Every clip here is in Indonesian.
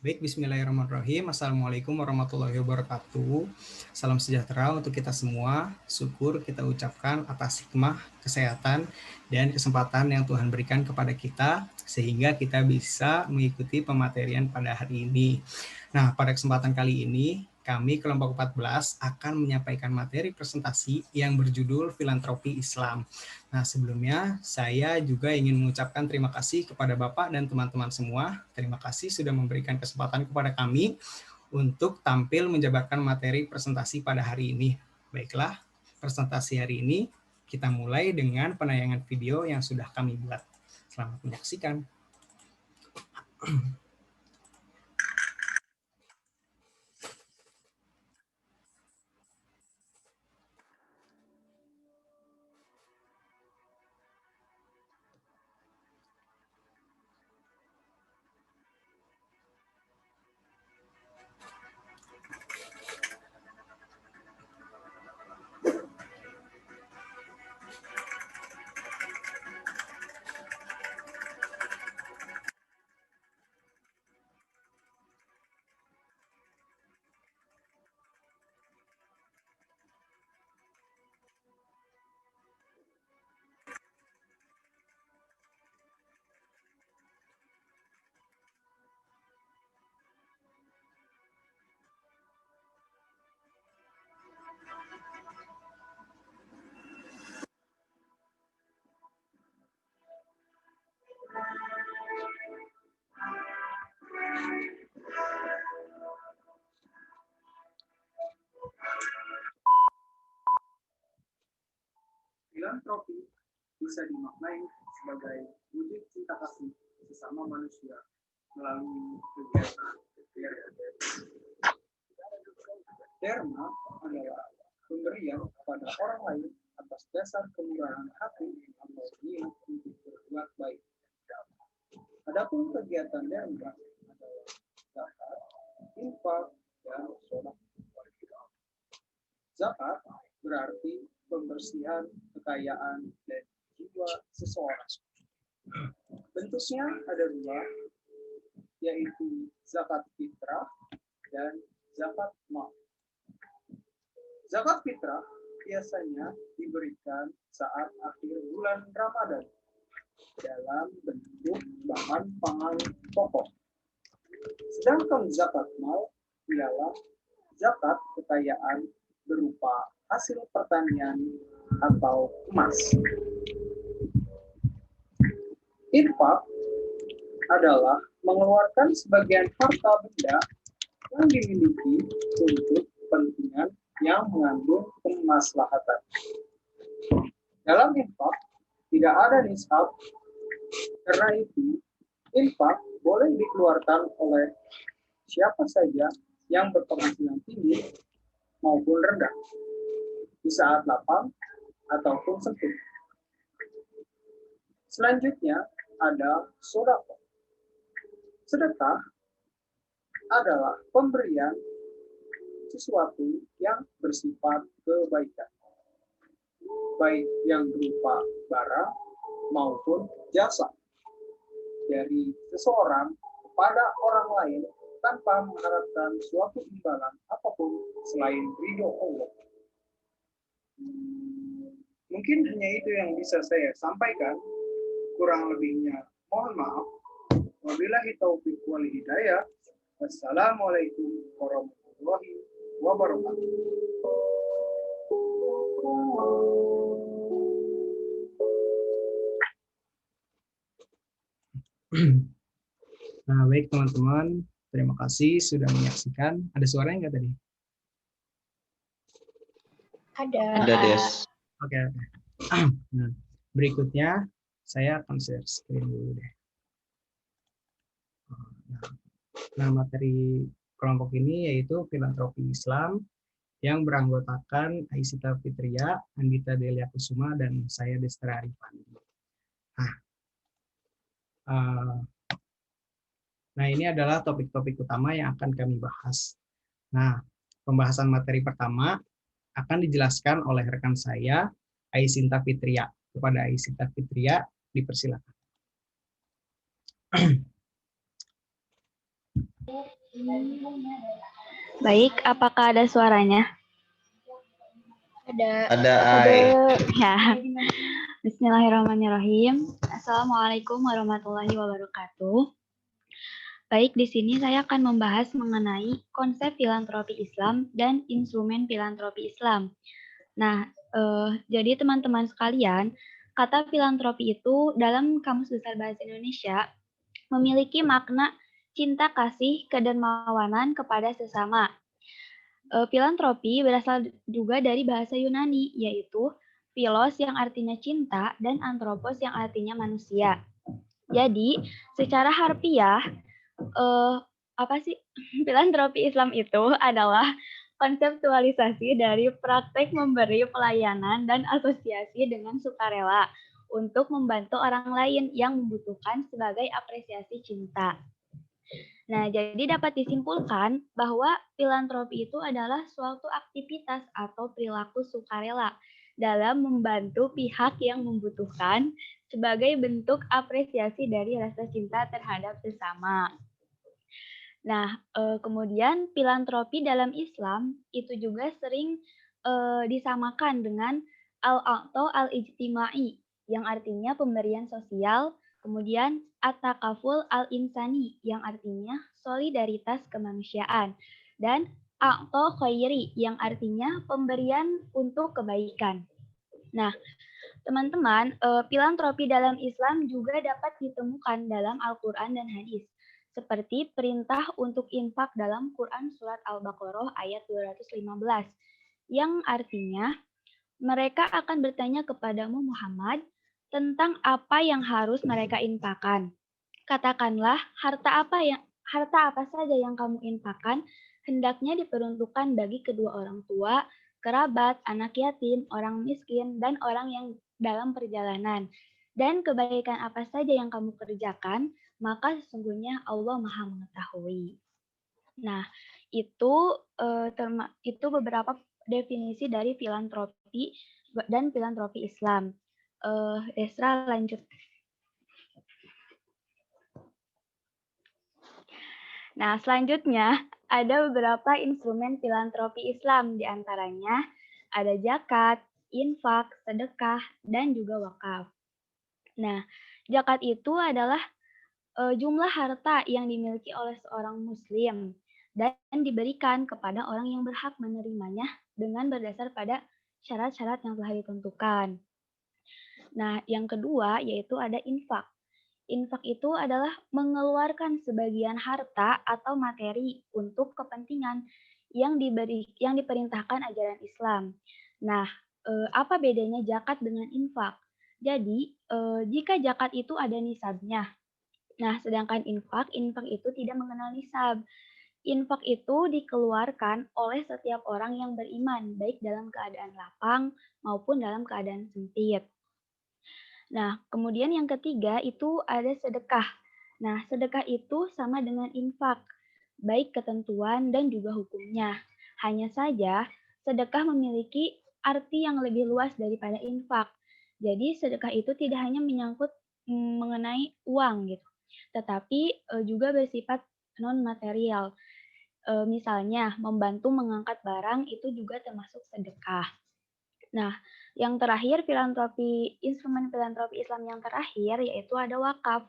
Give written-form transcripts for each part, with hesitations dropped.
Baik, bismillahirrahmanirrahim. Assalamualaikum warahmatullahi wabarakatuh. Salam sejahtera untuk kita semua. Syukur kita ucapkan atas hikmah, kesehatan, dan kesempatan yang Tuhan berikan kepada kita, sehingga kita bisa mengikuti pematerian pada hari ini. Nah, pada kesempatan kali ini, kami kelompok 14 akan menyampaikan materi presentasi yang berjudul Filantropi Islam. Nah, sebelumnya saya juga ingin mengucapkan terima kasih kepada Bapak dan teman-teman semua. Terima kasih sudah memberikan kesempatan kepada kami untuk tampil menjabarkan materi presentasi pada hari ini. Baiklah, presentasi hari ini kita mulai dengan penayangan video yang sudah kami buat. Selamat menyaksikan. Filantropi bisa dimaknai sebagai wujud cinta kasih sesama manusia melalui kegiatan. Dharma adalah pemberian kepada orang lain atas dasar kemurahan hati atau niat untuk berbuat baik. Adapun kegiatan dharma adalah zakat, infak, dan sedekah. Zakat berarti pembersihan kekayaan dan jiwa seseorang. Bentuknya ada dua, yaitu zakat fitrah dan zakat mal. Zakat fitrah biasanya diberikan saat akhir bulan Ramadan dalam bentuk bahan pangan pokok. Sedangkan zakat mal ialah zakat kekayaan berupa hasil pertanian atau emas. Infak adalah mengeluarkan sebagian harta benda yang dimiliki untuk kepentingan yang mengandung kemaslahatan. Dalam infak tidak ada nisab, karena itu infak boleh dikeluarkan oleh siapa saja yang berpenghasilan tinggi maupun rendah, di saat lapang ataupun sempit. Selanjutnya ada sedekah. Sedekah adalah pemberian sesuatu yang bersifat kebaikan, baik yang berupa barang maupun jasa dari seseorang kepada orang lain tanpa mengharapkan suatu imbalan apapun selain ridho Allah. Mungkin hanya itu yang bisa saya sampaikan. Kurang lebihnya mohon maaf. Wabillahi taufiq wal hidayah. Wassalamualaikum warahmatullahi wabarakatuh. Nah, baik teman-teman, terima kasih sudah menyaksikan. Ada suaranya nggak tadi? Ada, Des. Oke. Nah, berikutnya saya akan share screen dulu deh. Nah, materi kelompok ini yaitu Filantropi Islam yang beranggotakan Aisyita Fitria, Andita Delia Kusuma, dan saya Destra Arifandi. Nah, ini adalah topik-topik utama yang akan kami bahas. Nah, pembahasan materi pertama akan dijelaskan oleh rekan saya, Aisyita Fitria. Kepada Aisyita Fitria, dipersilakan. Baik, apakah ada suaranya? Ada, Ai. Ya. Bismillahirrahmanirrahim. Assalamualaikum warahmatullahi wabarakatuh. Baik, di sini saya akan membahas mengenai konsep filantropi Islam dan instrumen filantropi Islam. Nah, jadi teman-teman sekalian, kata filantropi itu dalam Kamus Besar Bahasa Indonesia memiliki makna cinta kasih kedermawanan kepada sesama. Filantropi berasal juga dari bahasa Yunani, yaitu philos yang artinya cinta dan anthropos yang artinya manusia. Jadi, secara harfiah, filantropi Islam itu adalah konseptualisasi dari praktek memberi pelayanan dan asosiasi dengan sukarela untuk membantu orang lain yang membutuhkan sebagai apresiasi cinta. Nah, jadi dapat disimpulkan bahwa filantropi itu adalah suatu aktivitas atau perilaku sukarela dalam membantu pihak yang membutuhkan sebagai bentuk apresiasi dari rasa cinta terhadap sesama. Nah, kemudian filantropi dalam Islam itu juga sering disamakan dengan al-a'ta al-ijtimai, yang artinya pemberian sosial, kemudian at-takaful al-insani, yang artinya solidaritas kemanusiaan, dan a'ta khairi, yang artinya pemberian untuk kebaikan. Nah, teman-teman, filantropi dalam Islam juga dapat ditemukan dalam Al-Quran dan hadis, seperti perintah untuk infak dalam Quran Surat Al-Baqarah ayat 215, yang artinya, mereka akan bertanya kepadamu Muhammad tentang apa yang harus mereka infakkan. Katakanlah, harta apa saja yang kamu infakkan hendaknya diperuntukkan bagi kedua orang tua, kerabat, anak yatim, orang miskin, dan orang yang dalam perjalanan. Dan kebaikan apa saja yang kamu kerjakan, maka sesungguhnya Allah Maha mengetahui. Nah, itu beberapa definisi dari filantropi dan filantropi Islam. Desra lanjut. Nah, selanjutnya ada beberapa instrumen filantropi Islam, diantaranya ada zakat, infak, sedekah, dan juga wakaf. Nah, zakat itu adalah jumlah harta yang dimiliki oleh seorang muslim dan diberikan kepada orang yang berhak menerimanya dengan berdasar pada syarat-syarat yang telah ditentukan. Nah, yang kedua yaitu ada infak. Infak itu adalah mengeluarkan sebagian harta atau materi untuk kepentingan yang diperintahkan ajaran Islam. Nah, apa bedanya zakat dengan infak? Jadi, jika zakat itu ada nisabnya. Nah, sedangkan infak itu tidak mengenal nisab. Infak itu dikeluarkan oleh setiap orang yang beriman, baik dalam keadaan lapang maupun dalam keadaan sempit. Nah, kemudian yang ketiga itu ada sedekah. Nah, sedekah itu sama dengan infak, baik ketentuan dan juga hukumnya. Hanya saja, sedekah memiliki arti yang lebih luas daripada infak. Jadi, sedekah itu tidak hanya menyangkut mengenai uang gitu, tetapi juga bersifat non-material. Misalnya, membantu mengangkat barang itu juga termasuk sedekah. Nah, yang terakhir instrumen filantropi Islam yang terakhir yaitu ada wakaf.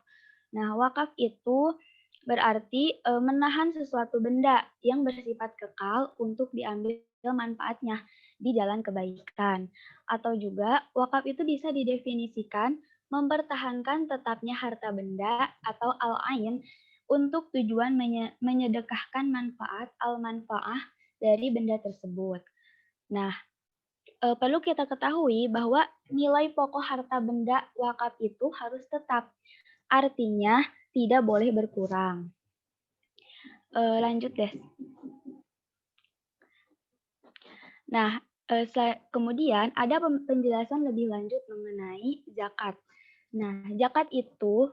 Nah, wakaf itu berarti menahan sesuatu benda yang bersifat kekal untuk diambil manfaatnya di jalan kebaikan. Atau juga wakaf itu bisa didefinisikan mempertahankan tetapnya harta benda atau al-ain untuk tujuan menyedekahkan manfaat al-manfaah dari benda tersebut. Nah, perlu kita ketahui bahwa nilai pokok harta benda wakaf itu harus tetap, artinya tidak boleh berkurang. Lanjut deh. Nah, kemudian ada penjelasan lebih lanjut mengenai zakat. Nah, zakat itu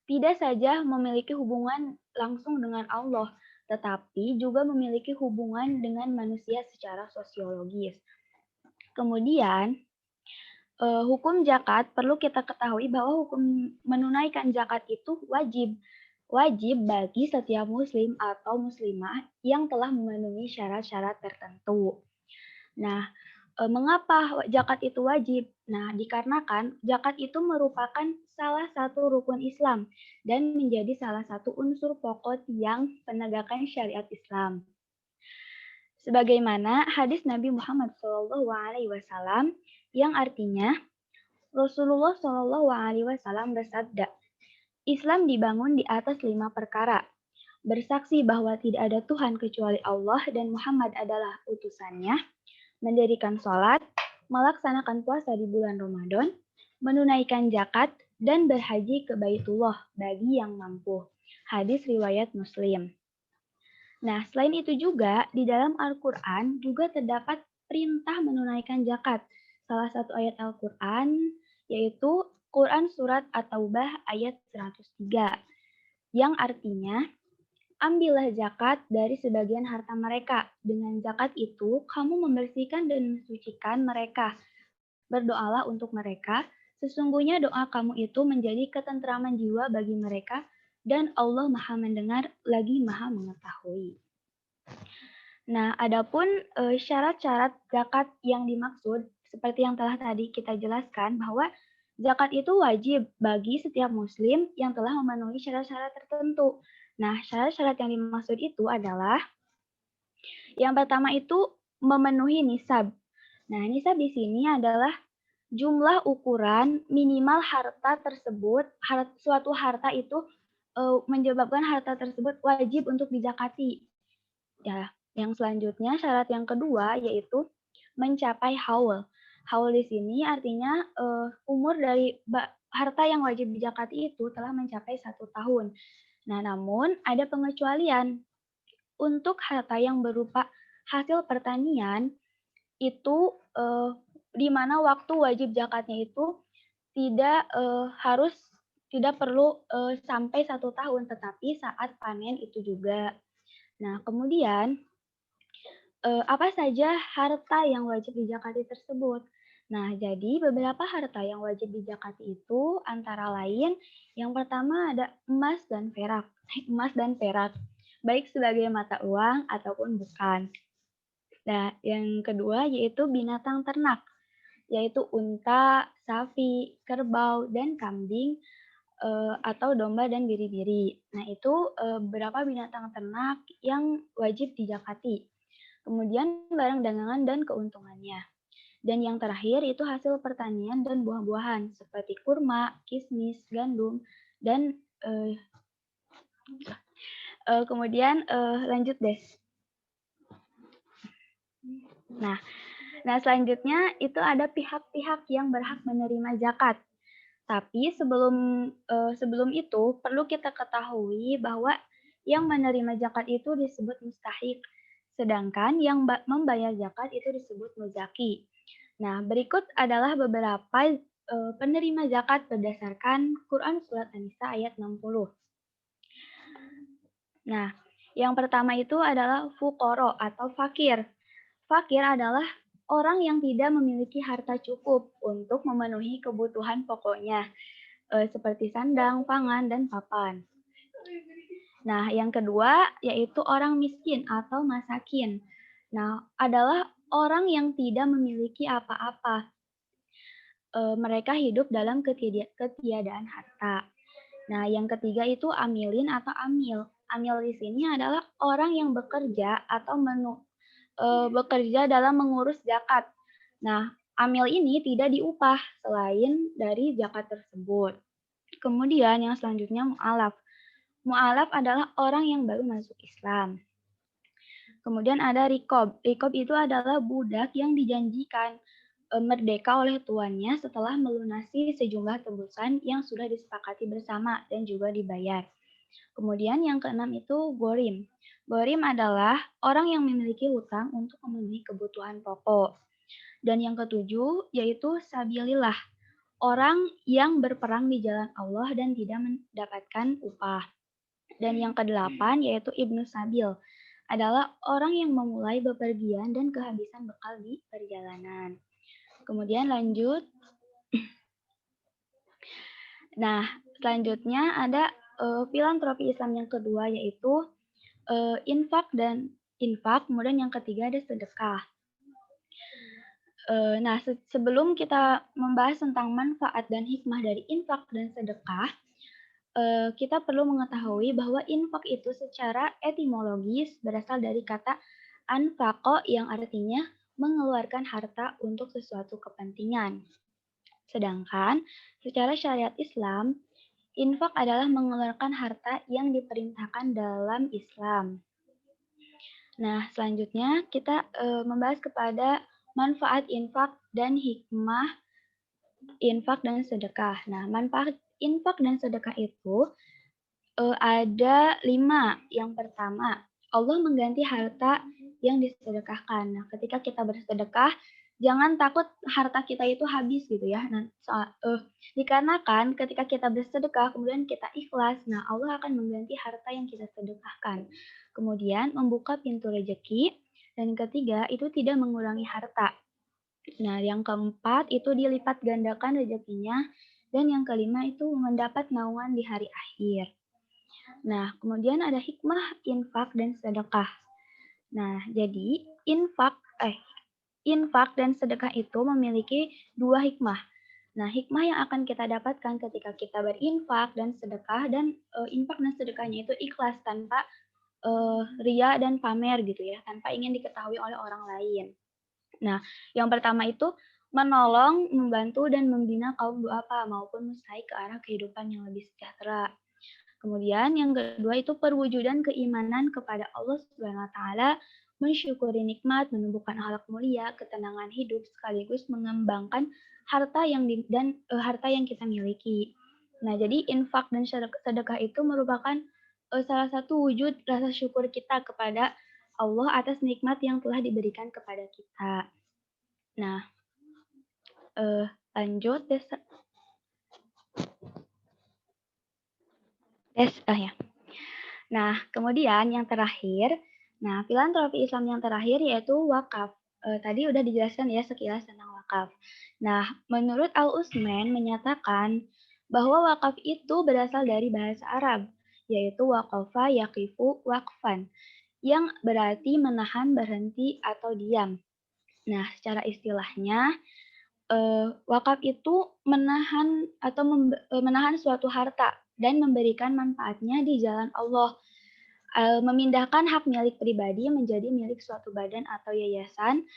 tidak saja memiliki hubungan langsung dengan Allah, tetapi juga memiliki hubungan dengan manusia secara sosiologis. Kemudian, hukum zakat perlu kita ketahui bahwa hukum menunaikan zakat itu wajib. wajib bagi setiap muslim atau muslimah yang telah memenuhi syarat-syarat tertentu. Nah, mengapa zakat itu wajib? Nah, dikarenakan zakat itu merupakan salah satu rukun Islam dan menjadi salah satu unsur pokok yang penegakan syariat Islam. Sebagaimana hadis Nabi Muhammad SAW yang artinya Rasulullah SAW bersabda, Islam dibangun di atas 5 perkara. Bersaksi bahwa tidak ada Tuhan kecuali Allah dan Muhammad adalah utusannya, mendirikan sholat, melaksanakan puasa di bulan Ramadan, menunaikan zakat, dan berhaji ke Baitullah bagi yang mampu. Hadis riwayat Muslim. Nah, selain itu juga, di dalam Al-Quran juga terdapat perintah menunaikan zakat. Salah satu ayat Al-Quran yaitu Quran Surat At-Taubah ayat 103, yang artinya, ambillah zakat dari sebagian harta mereka. Dengan zakat itu, kamu membersihkan dan mensucikan mereka. Berdoalah untuk mereka. Sesungguhnya doa kamu itu menjadi ketentraman jiwa bagi mereka, dan Allah Maha Mendengar lagi Maha Mengetahui. Nah, adapun syarat-syarat zakat yang dimaksud, seperti yang telah tadi kita jelaskan, bahwa zakat itu wajib bagi setiap muslim yang telah memenuhi syarat-syarat tertentu. Nah, syarat-syarat yang dimaksud itu adalah yang pertama itu memenuhi nisab. Nah, nisab di sini adalah jumlah ukuran minimal harta tersebut, suatu harta itu menyebabkan harta tersebut wajib untuk dizakati. Ya, yang selanjutnya syarat yang kedua yaitu mencapai haul. Haul di sini artinya umur dari harta yang wajib dizakati itu telah mencapai 1 tahun. Nah, namun ada pengecualian. Untuk harta yang berupa hasil pertanian itu di mana waktu wajib zakatnya itu tidak perlu sampai 1 tahun, tetapi saat panen itu juga. Nah, kemudian apa saja harta yang wajib dizakati tersebut? Nah, jadi beberapa harta yang wajib dizakati itu antara lain yang pertama ada emas dan perak. Emas dan perak, baik sebagai mata uang ataupun bukan. Nah, yang kedua yaitu binatang ternak, yaitu unta, sapi, kerbau, dan kambing atau domba dan biri-biri. Nah, itu beberapa binatang ternak yang wajib dizakati. Kemudian barang dagangan dan keuntungannya. Dan yang terakhir itu hasil pertanian dan buah-buahan seperti kurma, kismis, gandum, dan kemudian lanjut deh. Nah, selanjutnya itu ada pihak-pihak yang berhak menerima zakat. Tapi sebelum itu perlu kita ketahui bahwa yang menerima zakat itu disebut mustahik, sedangkan yang membayar zakat itu disebut muzaki. Nah, berikut adalah beberapa penerima zakat berdasarkan Quran Surat An-Nisa ayat 60. Nah, yang pertama itu adalah fuqara atau fakir. Fakir adalah orang yang tidak memiliki harta cukup untuk memenuhi kebutuhan pokoknya, seperti sandang, pangan, dan papan. Nah, yang kedua yaitu orang miskin atau masakin. Nah, adalah orang yang tidak memiliki apa-apa. Mereka hidup dalam ketiadaan harta. Nah, yang ketiga itu amilin atau amil. Amil di sini adalah orang yang bekerja atau bekerja dalam mengurus zakat. Nah, amil ini tidak diupah selain dari zakat tersebut. Kemudian yang selanjutnya mu'alaf. Mu'alaf adalah orang yang baru masuk Islam. Kemudian ada rikob. Rikob itu adalah budak yang dijanjikan merdeka oleh tuannya setelah melunasi sejumlah tebusan yang sudah disepakati bersama dan juga dibayar. Kemudian yang keenam itu gorim. Gorim adalah orang yang memiliki hutang untuk memenuhi kebutuhan pokok. Dan yang ketujuh yaitu sabilillah, orang yang berperang di jalan Allah dan tidak mendapatkan upah. Dan yang kedelapan yaitu ibnu sabil, adalah orang yang memulai bepergian dan kehabisan bekal di perjalanan. Kemudian lanjut. Nah, selanjutnya ada filantropi Islam yang kedua yaitu infak, kemudian yang ketiga ada sedekah. Nah, sebelum kita membahas tentang manfaat dan hikmah dari infak dan sedekah, kita perlu mengetahui bahwa infak itu secara etimologis berasal dari kata anfaqo yang artinya mengeluarkan harta untuk sesuatu kepentingan. Sedangkan secara syariat Islam, infak adalah mengeluarkan harta yang diperintahkan dalam Islam. Nah, selanjutnya kita membahas kepada manfaat infak dan hikmah infak dan sedekah. Nah, manfaat infak dan sedekah itu ada 5. Yang pertama, Allah mengganti harta yang disedekahkan. Nah, ketika kita bersedekah, jangan takut harta kita itu habis gitu ya. Nah, dikarenakan ketika kita bersedekah, kemudian kita ikhlas, nah Allah akan mengganti harta yang kita sedekahkan. Kemudian membuka pintu rezeki. Dan ketiga, itu tidak mengurangi harta. Nah, yang keempat itu dilipat gandakan rezekinya. Dan yang kelima itu mendapat naungan di hari akhir. Nah, kemudian ada hikmah, infak, dan sedekah. Nah, jadi infak dan sedekah itu memiliki 2 hikmah. Nah, hikmah yang akan kita dapatkan ketika kita berinfak dan sedekah, dan infak dan sedekahnya itu ikhlas tanpa ria dan pamer gitu ya, tanpa ingin diketahui oleh orang lain. Nah, yang pertama itu menolong, membantu, dan membina kaum duafa maupun mustahik ke arah kehidupan yang lebih sejahtera. Kemudian yang kedua itu perwujudan keimanan kepada Allah Subhanahu wa taala, mensyukuri nikmat, menumbuhkan akhlak mulia, ketenangan hidup sekaligus mengembangkan harta yang kita miliki. Nah, jadi infak dan sedekah itu merupakan salah satu wujud rasa syukur kita kepada Allah atas nikmat yang telah diberikan kepada kita. Nah, lanjut ya. Nah, kemudian yang terakhir, filantropi Islam yang terakhir yaitu wakaf. Tadi udah dijelaskan ya sekilas tentang wakaf. Nah, menurut Al-Utsman menyatakan bahwa wakaf itu berasal dari bahasa Arab, yaitu waqafa yaqifu waqfan, yang berarti menahan, berhenti, atau diam. Nah, secara istilahnya, wakaf itu menahan suatu harta dan memberikan manfaatnya di jalan Allah, memindahkan hak milik pribadi menjadi milik suatu badan atau yayasan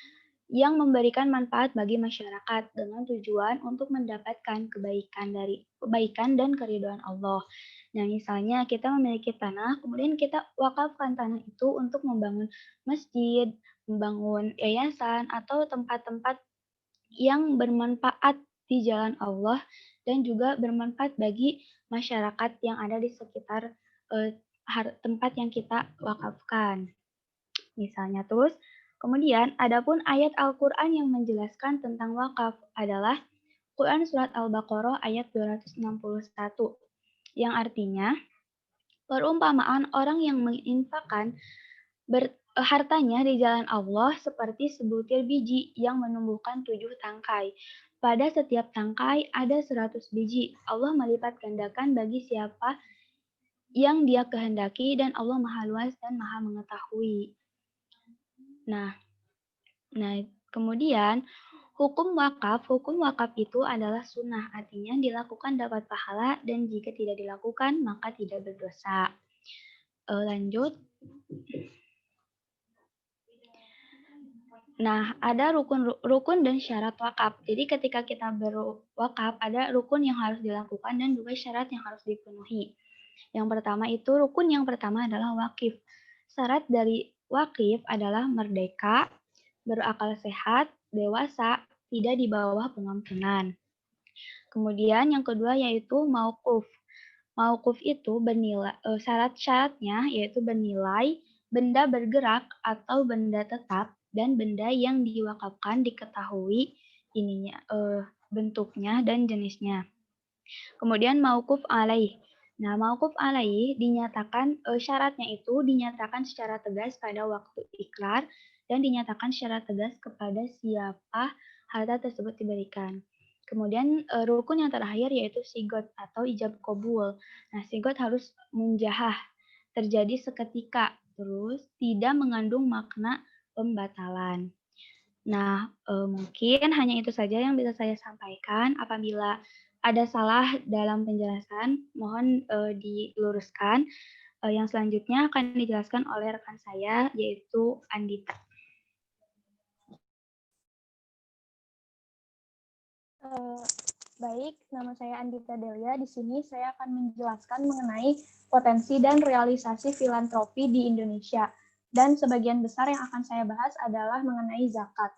yang memberikan manfaat bagi masyarakat dengan tujuan untuk mendapatkan kebaikan dan keridhaan Allah. Nah, misalnya kita memiliki tanah, kemudian kita wakafkan tanah itu untuk membangun masjid, membangun yayasan, atau tempat-tempat yang bermanfaat di jalan Allah dan juga bermanfaat bagi masyarakat yang ada di sekitar tempat yang kita wakafkan. Misalnya terus, kemudian adapun ayat Al-Qur'an yang menjelaskan tentang wakaf adalah Quran surat Al-Baqarah ayat 261 yang artinya perumpamaan orang yang menginfakkan hartanya di jalan Allah seperti sebutir biji yang menumbuhkan 7 tangkai. Pada setiap tangkai ada 100 biji. Allah melipat gandakan bagi siapa yang Dia kehendaki dan Allah Maha Luas dan Maha Mengetahui. Nah, kemudian hukum wakaf itu adalah sunnah, artinya dilakukan dapat pahala dan jika tidak dilakukan maka tidak berdosa. Lanjut. Nah, ada rukun dan syarat wakaf. Jadi ketika kita berwakaf, ada rukun yang harus dilakukan dan juga syarat yang harus dipenuhi. Rukun yang pertama adalah wakif. Syarat dari wakif adalah merdeka, berakal sehat, dewasa, tidak di bawah pengampunan. Kemudian yang kedua yaitu mauquf. Mauquf itu syarat-syaratnya yaitu bernilai, benda bergerak atau benda tetap, dan benda yang diwakafkan diketahui bentuknya dan jenisnya. Kemudian mauquf alaih. Nah, mauquf alaih dinyatakan syaratnya itu dinyatakan secara tegas pada waktu ikrar dan dinyatakan secara tegas kepada siapa harta tersebut diberikan. Kemudian rukun yang terakhir yaitu sigot atau ijab qabul. Nah, sigot harus munjahah, terjadi seketika, terus tidak mengandung makna pembatalan. Nah, mungkin hanya itu saja yang bisa saya sampaikan. Apabila ada salah dalam penjelasan, mohon diluruskan. Yang selanjutnya akan dijelaskan oleh rekan saya, yaitu Andita. Baik, nama saya Andita Delia. Di sini saya akan menjelaskan mengenai potensi dan realisasi filantropi di Indonesia. Dan sebagian besar yang akan saya bahas adalah mengenai zakat.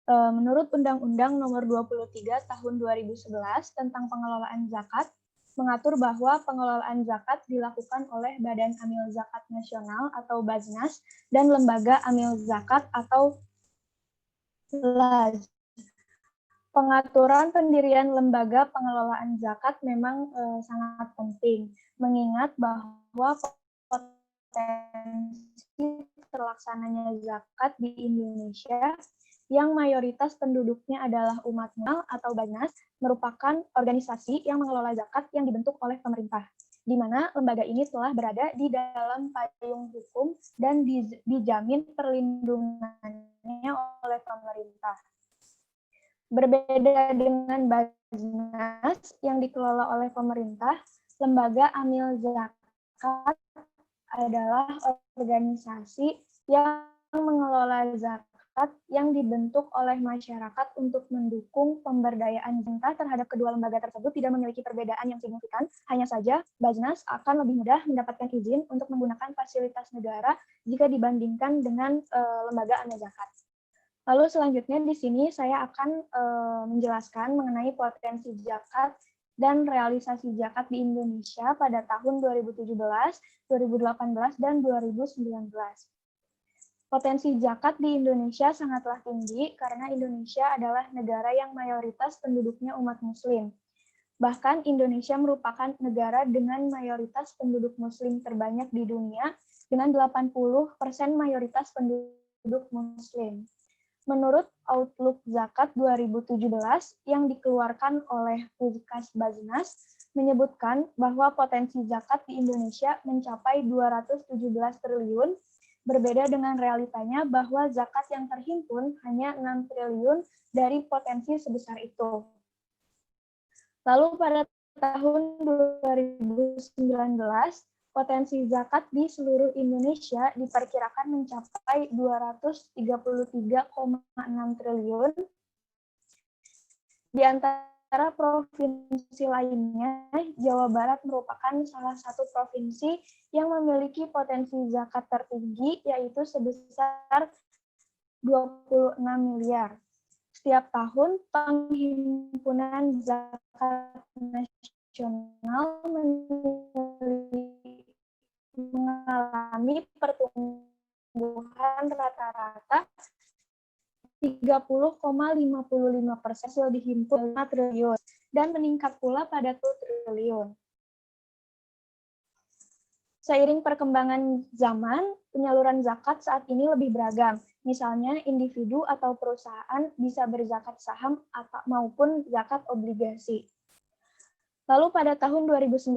Menurut Undang-Undang Nomor 23 Tahun 2011 tentang pengelolaan zakat, mengatur bahwa pengelolaan zakat dilakukan oleh Badan Amil Zakat Nasional atau Baznas dan Lembaga Amil Zakat atau LAZ. Pengaturan pendirian lembaga pengelolaan zakat memang sangat penting, mengingat bahwa potensi terlaksananya zakat di Indonesia yang mayoritas penduduknya adalah umat Muslim atau Baznas merupakan organisasi yang mengelola zakat yang dibentuk oleh pemerintah, di mana lembaga ini telah berada di dalam payung hukum dan dijamin perlindungannya oleh pemerintah. Berbeda dengan Baznas yang dikelola oleh pemerintah, lembaga amil zakat adalah organisasi yang mengelola zakat yang dibentuk oleh masyarakat untuk mendukung pemberdayaan cinta terhadap kedua lembaga tersebut tidak memiliki perbedaan yang signifikan. Hanya saja, Baznas akan lebih mudah mendapatkan izin untuk menggunakan fasilitas negara jika dibandingkan dengan lembaga amil zakat. Lalu selanjutnya di sini saya akan menjelaskan mengenai potensi zakat dan realisasi zakat di Indonesia pada tahun 2017, 2018, dan 2019. Potensi zakat di Indonesia sangatlah tinggi karena Indonesia adalah negara yang mayoritas penduduknya umat Muslim. Bahkan Indonesia merupakan negara dengan mayoritas penduduk Muslim terbanyak di dunia dengan 80% mayoritas penduduk Muslim. Menurut Outlook Zakat 2017 yang dikeluarkan oleh Puskas Baznas menyebutkan bahwa potensi zakat di Indonesia mencapai 217 triliun, berbeda dengan realitanya bahwa zakat yang terhimpun hanya 6 triliun dari potensi sebesar itu. Lalu pada tahun 2019, potensi zakat di seluruh Indonesia diperkirakan mencapai 233,6 triliun. Di antara provinsi lainnya, Jawa Barat merupakan salah satu provinsi yang memiliki potensi zakat tertinggi, yaitu sebesar 26 miliar. Setiap tahun, penghimpunan zakat nasional mengalami pertumbuhan rata-rata 30,55% hasil dihimpun 5 triliun dan meningkat pula pada 1 triliun. Seiring perkembangan zaman, penyaluran zakat saat ini lebih beragam. Misalnya, individu atau perusahaan bisa berzakat saham atau maupun zakat obligasi. Lalu pada tahun 2019,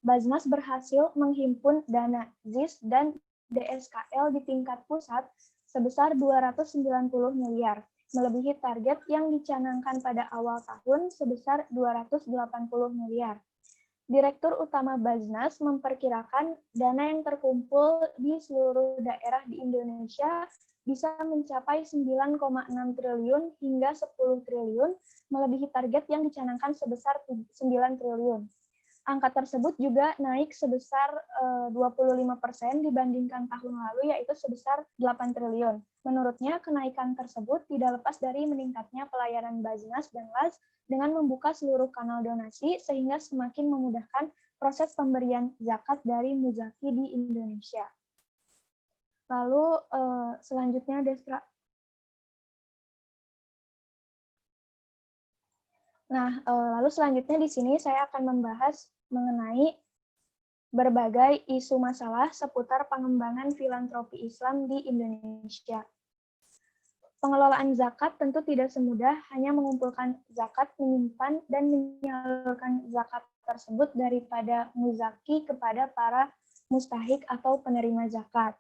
Baznas berhasil menghimpun dana ZIS dan DSKL di tingkat pusat sebesar 290 miliar, melebihi target yang dicanangkan pada awal tahun sebesar 280 miliar. Direktur Utama Baznas memperkirakan dana yang terkumpul di seluruh daerah di Indonesia bisa mencapai 9,6 triliun hingga 10 triliun, melebihi target yang dicanangkan sebesar 9 triliun. Angka tersebut juga naik sebesar 25% dibandingkan tahun lalu, yaitu sebesar 8 triliun. Menurutnya, kenaikan tersebut tidak lepas dari meningkatnya pelayanan Baznas dan LAZ dengan membuka seluruh kanal donasi sehingga semakin memudahkan proses pemberian zakat dari muzaki di Indonesia. Lalu selanjutnya Destra. Nah, lalu selanjutnya di sini saya akan membahas mengenai berbagai isu masalah seputar pengembangan filantropi Islam di Indonesia. Pengelolaan zakat tentu tidak semudah hanya mengumpulkan zakat, menyimpan, dan menyalurkan zakat tersebut daripada muzaki kepada para mustahik atau penerima zakat.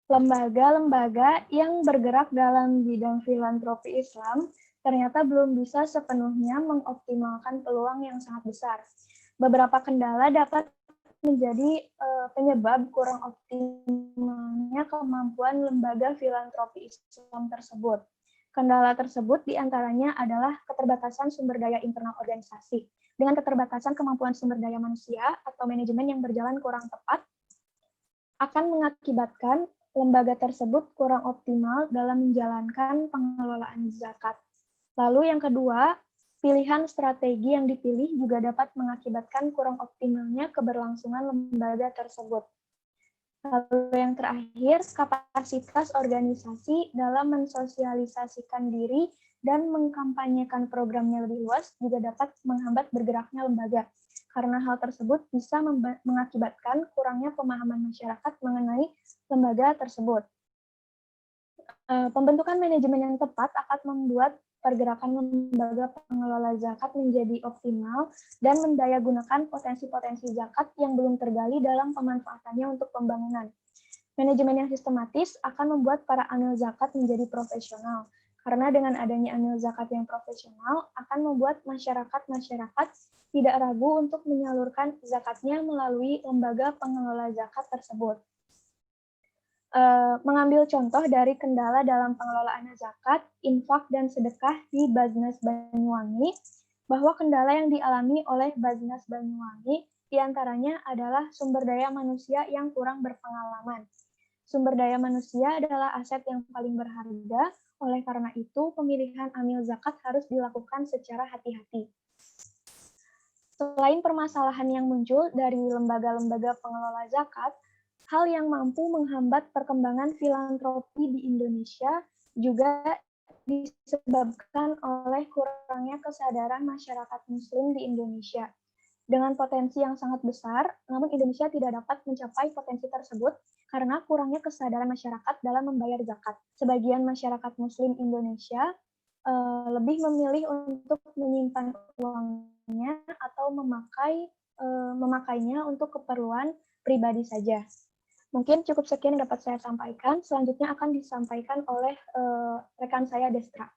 Lembaga-lembaga yang bergerak dalam bidang filantropi Islam ternyata belum bisa sepenuhnya mengoptimalkan peluang yang sangat besar. Beberapa kendala dapat menjadi penyebab kurang optimalnya kemampuan lembaga filantropi Islam tersebut. Kendala tersebut diantaranya adalah keterbatasan sumber daya internal organisasi. Dengan keterbatasan kemampuan sumber daya manusia atau manajemen yang berjalan kurang tepat, akan mengakibatkan lembaga tersebut kurang optimal dalam menjalankan pengelolaan zakat. Lalu yang kedua, pilihan strategi yang dipilih juga dapat mengakibatkan kurang optimalnya keberlangsungan lembaga tersebut. Lalu yang terakhir, kapasitas organisasi dalam mensosialisasikan diri dan mengkampanyekan programnya lebih luas juga dapat menghambat bergeraknya lembaga. Karena hal tersebut bisa mengakibatkan kurangnya pemahaman masyarakat mengenai lembaga tersebut. Pembentukan manajemen yang tepat akan membuat pergerakan lembaga pengelola zakat menjadi optimal dan mendayagunakan potensi-potensi zakat yang belum tergali dalam pemanfaatannya untuk pembangunan. Manajemen yang sistematis akan membuat para amil zakat menjadi profesional, karena dengan adanya amil zakat yang profesional akan membuat masyarakat tidak ragu untuk menyalurkan zakatnya melalui lembaga pengelola zakat tersebut. Mengambil contoh dari kendala dalam pengelolaan zakat, infak, dan sedekah di Baznas Banyuwangi, bahwa kendala yang dialami oleh Baznas Banyuwangi diantaranya adalah sumber daya manusia yang kurang berpengalaman. Sumber daya manusia adalah aset yang paling berharga, oleh karena itu pemilihan amil zakat harus dilakukan secara hati-hati. Selain permasalahan yang muncul dari lembaga-lembaga pengelola zakat, hal yang mampu menghambat perkembangan filantropi di Indonesia juga disebabkan oleh kurangnya kesadaran masyarakat Muslim di Indonesia. Dengan potensi yang sangat besar, namun Indonesia tidak dapat mencapai potensi tersebut karena kurangnya kesadaran masyarakat dalam membayar zakat. Sebagian masyarakat Muslim Indonesia lebih memilih untuk menyimpan uangnya atau memakainya untuk keperluan pribadi saja. Mungkin cukup sekian yang dapat saya sampaikan. Selanjutnya akan disampaikan oleh rekan saya, Destra.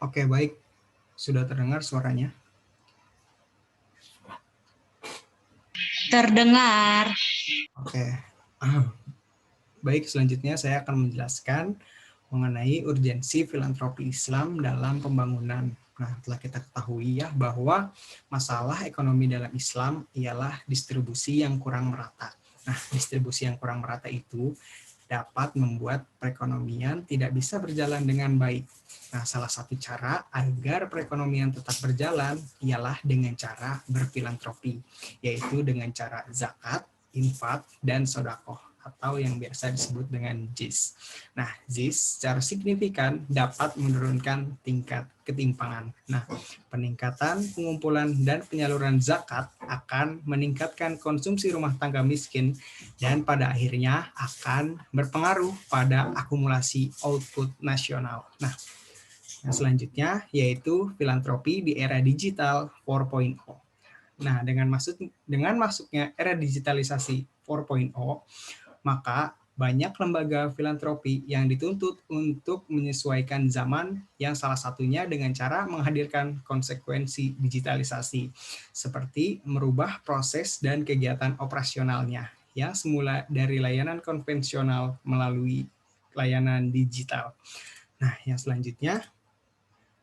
Oke, baik. Sudah terdengar suaranya? Terdengar. Oke. Baik, selanjutnya saya akan menjelaskan mengenai urgensi filantropi Islam dalam pembangunan. Nah, telah kita ketahui ya bahwa masalah ekonomi dalam Islam ialah distribusi yang kurang merata. Nah, distribusi yang kurang merata itu dapat membuat perekonomian tidak bisa berjalan dengan baik. Nah, salah satu cara agar perekonomian tetap berjalan ialah dengan cara berfilantropi, yaitu dengan cara zakat, infak, dan sedekah, atau yang biasa disebut dengan JIS. Nah, JIS secara signifikan dapat menurunkan tingkat ketimpangan. Nah, peningkatan pengumpulan dan penyaluran zakat akan meningkatkan konsumsi rumah tangga miskin dan pada akhirnya akan berpengaruh pada akumulasi output nasional. Nah, yang selanjutnya yaitu filantropi di era digital 4.0. Nah, dengan masuknya era digitalisasi 4.0, maka banyak lembaga filantropi yang dituntut untuk menyesuaikan zaman, yang salah satunya dengan cara menghadirkan konsekuensi digitalisasi, seperti merubah proses dan kegiatan operasionalnya, yang semula dari layanan konvensional melalui layanan digital. Nah, yang selanjutnya,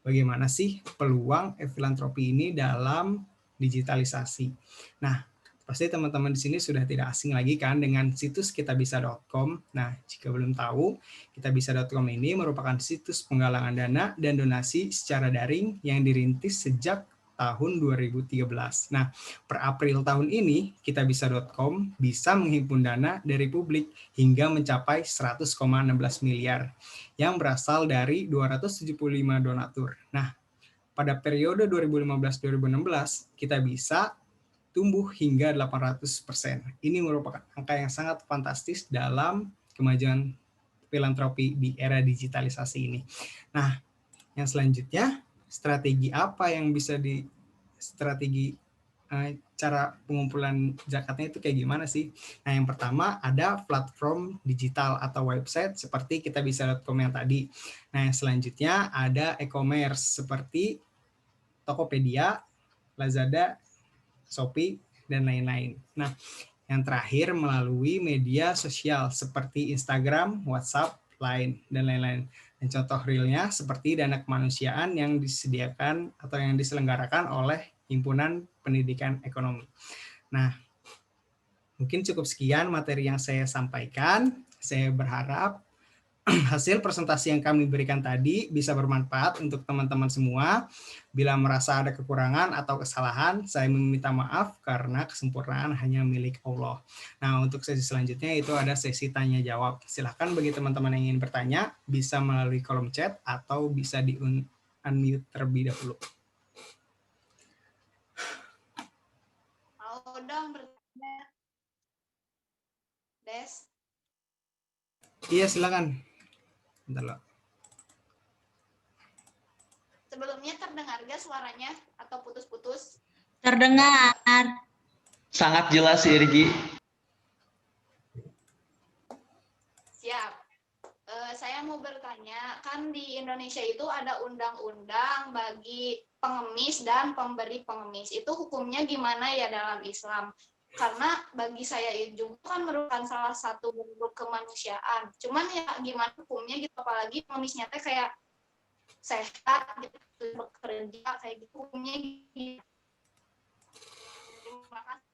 bagaimana sih peluang filantropi ini dalam digitalisasi? Nah, pasti teman-teman di sini sudah tidak asing lagi kan dengan situs kitabisa.com. Nah, jika belum tahu, kitabisa.com ini merupakan situs penggalangan dana dan donasi secara daring yang dirintis sejak tahun 2013. Nah, per April tahun ini, kitabisa.com bisa menghimpun dana dari publik hingga mencapai 100,16 miliar yang berasal dari 275 donatur. Nah, pada periode 2015-2016, Kitabisa tumbuh hingga 800%. Ini merupakan angka yang sangat fantastis dalam kemajuan filantropi di era digitalisasi ini. Nah, yang selanjutnya, strategi apa yang bisa cara pengumpulan zakatnya itu kayak gimana sih? Nah, yang pertama ada platform digital atau website seperti kitabisa.com yang tadi. Nah, yang selanjutnya ada e-commerce seperti Tokopedia, Lazada, Shopee, dan lain-lain. Nah, yang terakhir melalui media sosial seperti Instagram, WhatsApp, Line, dan lain-lain. Dan contoh realnya seperti dana kemanusiaan yang disediakan atau yang diselenggarakan oleh Himpunan Pendidikan Ekonomi. Nah, mungkin cukup sekian materi yang saya sampaikan. Saya berharap hasil presentasi yang kami berikan tadi bisa bermanfaat untuk teman-teman semua. Bila merasa ada kekurangan atau kesalahan, saya meminta maaf karena kesempurnaan hanya milik Allah. Nah, untuk sesi selanjutnya itu ada sesi tanya jawab. Silahkan bagi teman-teman yang ingin bertanya, bisa melalui kolom chat atau bisa di-unmute terlebih dahulu. Mau dong bertanya, Des? Iya, silakan. Bentar loh. Sebelumnya terdengar gak suaranya atau putus-putus? Terdengar. Sangat jelas, Irgi. Siap. Saya mau bertanya, kan di Indonesia itu ada undang-undang bagi pengemis dan pemberi pengemis. Itu hukumnya gimana ya dalam Islam? Karena bagi saya itu kan merupakan salah satu bentuk kemanusiaan. Cuman ya gimana hukumnya gitu, apalagi pengemisnya teh kayak sehat, gitu, bekerja, kayak gitu, hukumnya gitu. Terima kasih.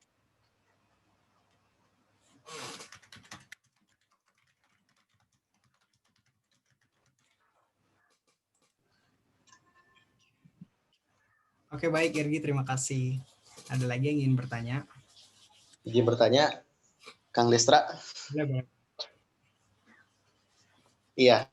Oke, baik Irgi, terima kasih. Ada lagi yang ingin bertanya? Izin bertanya, Kang Destra. Boleh. Iya.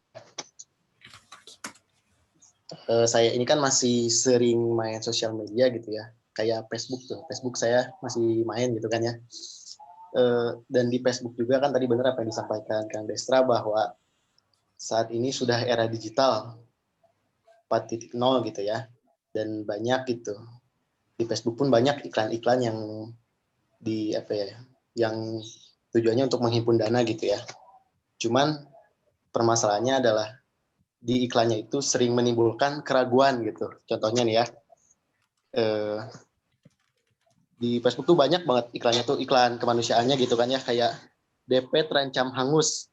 Saya ini kan masih sering main sosial media gitu ya. Kayak Facebook tuh. Facebook saya masih main gitu kan ya. Dan di Facebook juga kan tadi benar apa yang disampaikan Kang Destra bahwa saat ini sudah era digital 4.0 gitu ya. Dan banyak gitu. Di Facebook pun banyak iklan-iklan yang yang tujuannya untuk menghimpun dana gitu ya. Cuman permasalahannya adalah di iklannya itu sering menimbulkan keraguan gitu. Contohnya nih ya, di Facebook tuh banyak banget iklannya tuh, iklan kemanusiaannya gitu kan ya, kayak DP terancam hangus.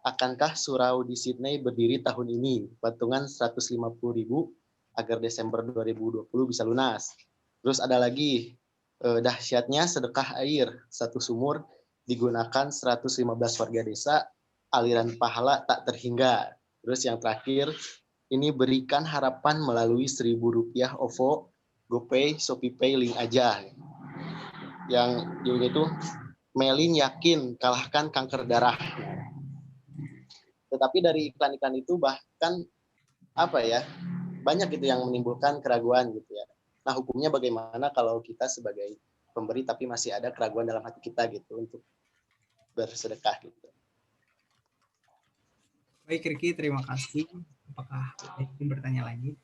Akankah surau di Sydney berdiri tahun ini? Patungan 150.000 agar Desember 2020 bisa lunas. Terus ada lagi, dahsyatnya sedekah air, satu sumur digunakan 115 warga desa, aliran pahala tak terhingga. Terus yang terakhir, ini berikan harapan melalui Rp1.000 OVO, GoPay, ShopeePay, link aja. Yang judulnya itu, Melin yakin kalahkan kanker darah. Tetapi dari iklan-iklan itu bahkan banyak gitu yang menimbulkan keraguan gitu ya. Nah, hukumnya bagaimana kalau kita sebagai pemberi tapi masih ada keraguan dalam hati kita gitu untuk bersedekah gitu. Baik Riki, terima kasih. Apakah ada yang ingin bertanya lagi?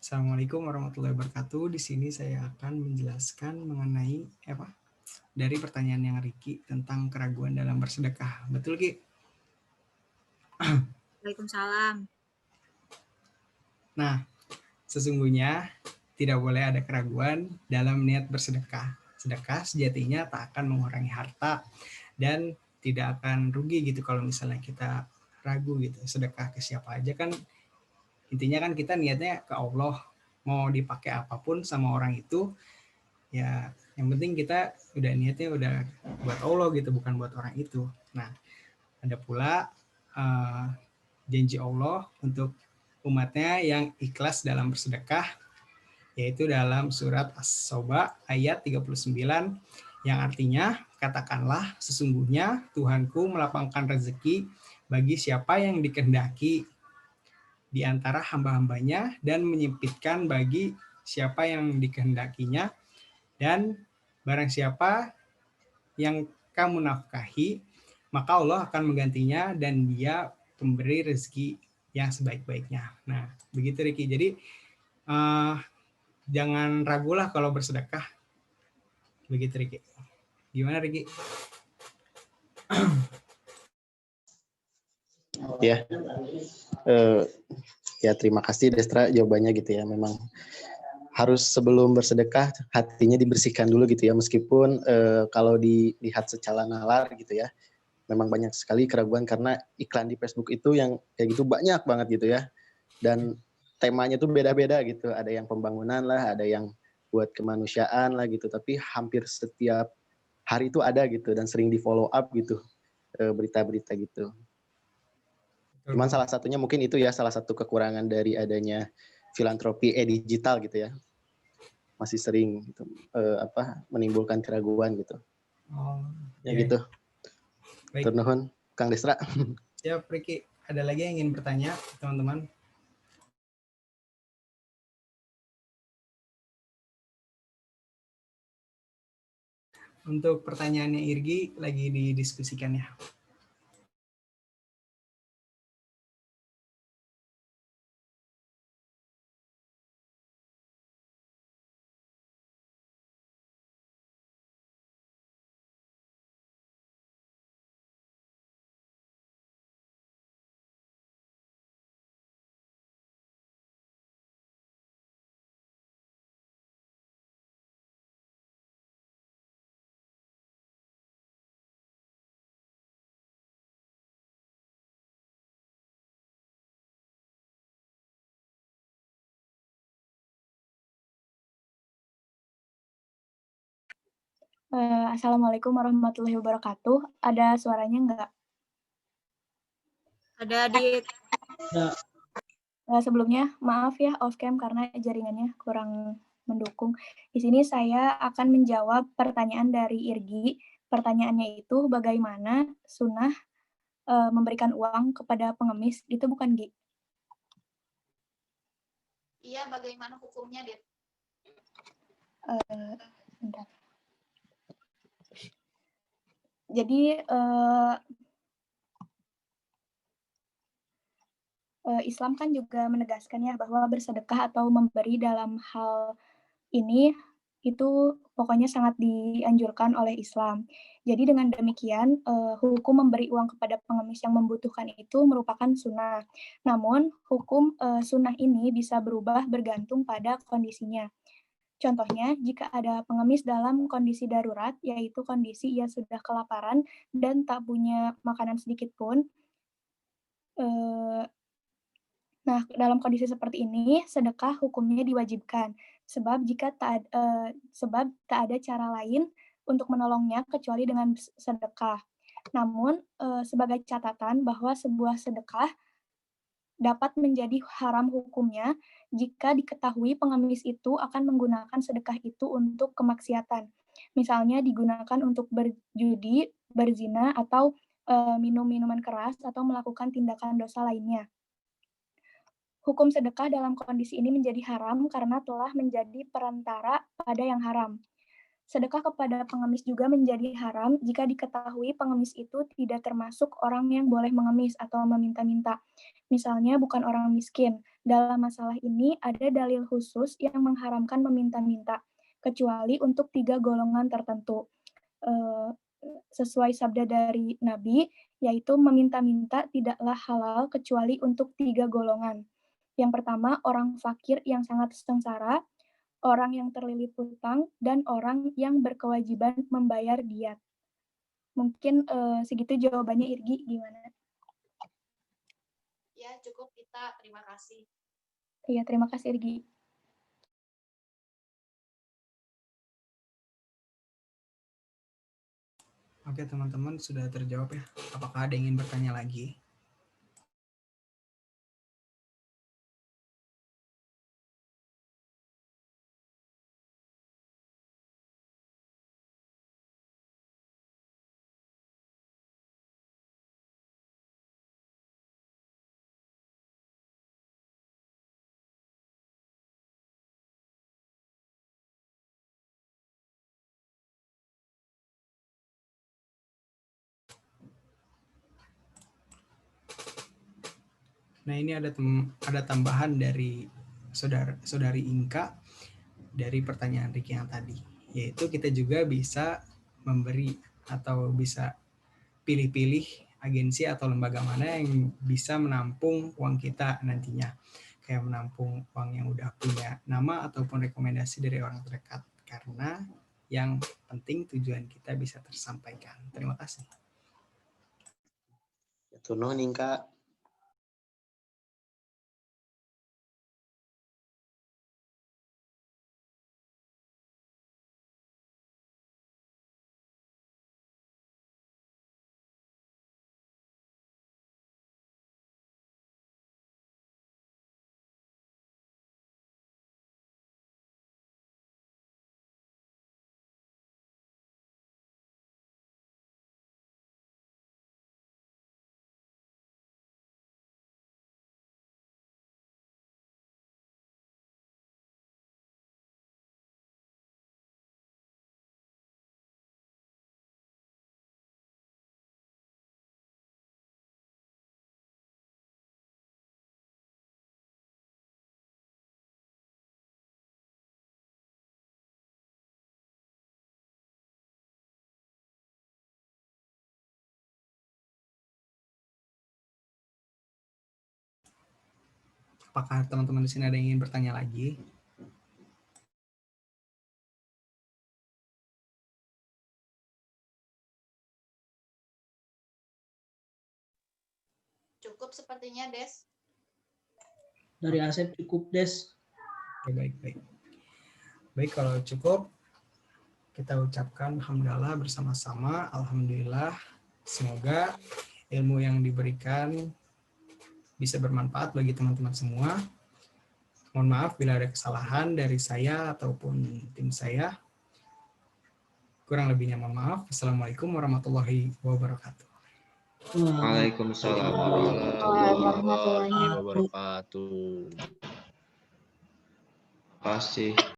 Assalamualaikum warahmatullahi wabarakatuh. Di sini saya akan menjelaskan mengenai dari pertanyaan yang Riki tentang keraguan dalam bersedekah. Betul, Ki? Waalaikumsalam. Nah, sesungguhnya tidak boleh ada keraguan dalam niat bersedekah. Sedekah sejatinya tak akan mengurangi harta dan tidak akan rugi gitu kalau misalnya kita ragu gitu. Sedekah ke siapa aja kan, intinya kan kita niatnya ke Allah. Mau dipakai apapun sama orang itu, ya yang penting kita udah niatnya udah buat Allah gitu, bukan buat orang itu. Nah, ada pula janji Allah untuk umatnya yang ikhlas dalam bersedekah, yaitu dalam surat As-Saubah ayat 39, yang artinya, katakanlah sesungguhnya Tuhanku melapangkan rezeki bagi siapa yang dikehendaki di antara hamba-hambanya dan menyempitkan bagi siapa yang dikehendakinya, dan barang siapa yang kamu nafkahi, maka Allah akan menggantinya dan dia pemberi rezeki yang sebaik-baiknya. Nah, begitu Riki. Jadi jangan ragulah kalau bersedekah. Begitu Riki. Gimana Riki? Ya, ya terima kasih Destra jawabannya gitu ya. Memang harus sebelum bersedekah hatinya dibersihkan dulu gitu ya. Meskipun kalau dilihat secara nalar gitu ya, memang banyak sekali keraguan karena iklan di Facebook itu yang kayak gitu banyak banget gitu ya. Dan temanya tuh beda-beda gitu. Ada yang pembangunan lah, ada yang buat kemanusiaan lah gitu. Tapi hampir setiap hari itu ada gitu dan sering di follow up gitu berita-berita gitu. Cuman salah satunya mungkin itu ya salah satu kekurangan dari adanya filantropi digital gitu ya. Masih sering gitu, menimbulkan keraguan gitu. Ya gitu. Baik. Turnuhun Kang Desra. Siap Riki. Ada lagi yang ingin bertanya teman-teman? Untuk pertanyaannya Irgi lagi didiskusikan ya. Assalamualaikum warahmatullahi wabarakatuh. Ada suaranya nggak? Ada Adit. Sebelumnya maaf ya off cam karena jaringannya kurang mendukung. Di sini saya akan menjawab pertanyaan dari Irgi. Pertanyaannya itu bagaimana sunnah memberikan uang kepada pengemis, gitu bukan Gi? Iya, bagaimana hukumnya, Dit? Bentar. Jadi Islam kan juga menegaskan ya bahwa bersedekah atau memberi dalam hal ini itu pokoknya sangat dianjurkan oleh Islam. Jadi dengan demikian hukum memberi uang kepada pengemis yang membutuhkan itu merupakan sunnah. Namun hukum sunnah ini bisa berubah bergantung pada kondisinya. Contohnya, jika ada pengemis dalam kondisi darurat, yaitu kondisi ia sudah kelaparan dan tak punya makanan sedikit pun, nah, dalam kondisi seperti ini, sedekah hukumnya diwajibkan, sebab tak ada cara lain untuk menolongnya kecuali dengan sedekah. Namun, sebagai catatan bahwa sebuah sedekah dapat menjadi haram hukumnya jika diketahui pengemis itu akan menggunakan sedekah itu untuk kemaksiatan. Misalnya digunakan untuk berjudi, berzina, atau minum minuman keras, atau melakukan tindakan dosa lainnya. Hukum sedekah dalam kondisi ini menjadi haram karena telah menjadi perantara pada yang haram. Sedekah kepada pengemis juga menjadi haram jika diketahui pengemis itu tidak termasuk orang yang boleh mengemis atau meminta-minta. Misalnya bukan orang miskin. Dalam masalah ini ada dalil khusus yang mengharamkan meminta-minta, kecuali untuk 3 golongan tertentu. Sesuai sabda dari Nabi, yaitu meminta-minta tidaklah halal kecuali untuk 3 golongan. Yang pertama, orang fakir yang sangat sengsara, orang yang terlilit hutang, dan orang yang berkewajiban membayar diat. Mungkin segitu jawabannya, Irgi, gimana? Ya, cukup kita. Terima kasih. Iya, terima kasih, Irgi. Oke teman-teman, sudah terjawab ya. Apakah ada yang ingin bertanya lagi? Nah, ini ada tambahan dari saudari Inka dari pertanyaan Ricky yang tadi, yaitu kita juga bisa memberi atau bisa pilih-pilih agensi atau lembaga mana yang bisa menampung uang kita nantinya, kayak menampung uang yang udah punya nama ataupun rekomendasi dari orang terdekat, karena yang penting tujuan kita bisa tersampaikan. Terima kasih. Itu nuhun Kak. Apakah teman-teman di sini ada yang ingin bertanya lagi? Cukup sepertinya, Des. Dari Asep cukup, Des. Oke, baik. Baik, kalau cukup, kita ucapkan alhamdulillah bersama-sama. Alhamdulillah, semoga ilmu yang diberikan bisa bermanfaat bagi teman-teman semua. Mohon maaf bila ada kesalahan dari saya ataupun tim saya. Kurang lebihnya mohon maaf. Assalamualaikum warahmatullahi wabarakatuh. Waalaikumsalam warahmatullahi wabarakatuh. Pasti.